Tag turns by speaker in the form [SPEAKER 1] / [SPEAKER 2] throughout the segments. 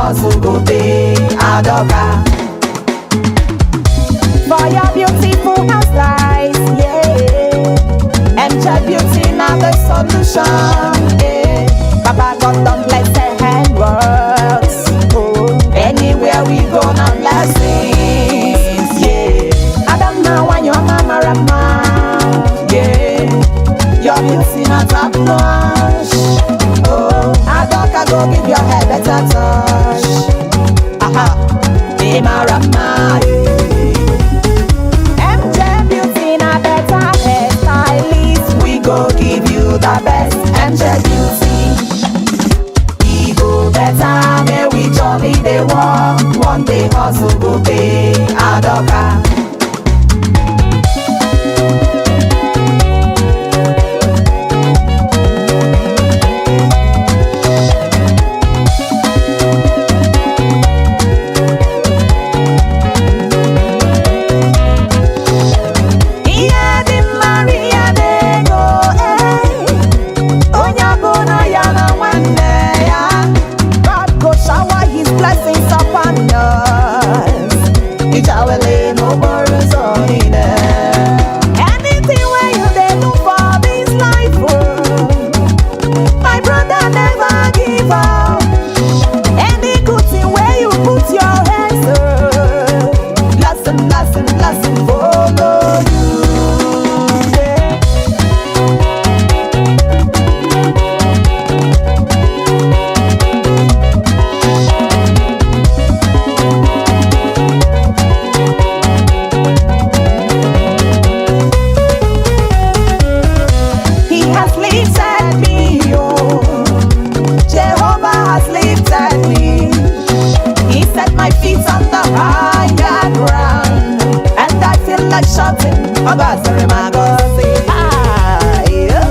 [SPEAKER 1] hustle go pay Adoka. For your beautiful hairstyles, yeah. MJ Beauty now the solution, yeah. Baba God done bless the handworks. Oh, anywhere we go now blessings, yeah. I don't know why your mama rama, yeah. Your beauty not top notch. Oh, Adoka go give your hair better touch. Aha, be my rama, yeah. Go give you the best MJ Beauty. We go better, may we jolly they walk. One day hustle go pay Adoka.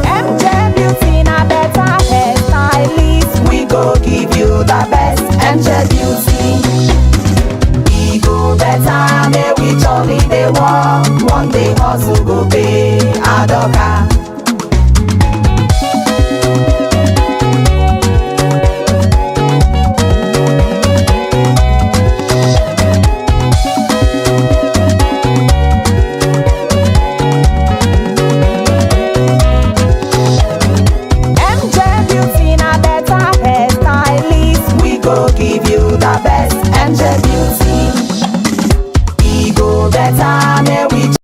[SPEAKER 1] MJ Beauty na better hairstylist. We go give you the best MJ Beauty. We go better, may we jolly they walk. One day hustle go pay Adoka. Give you the best MJ Beauty.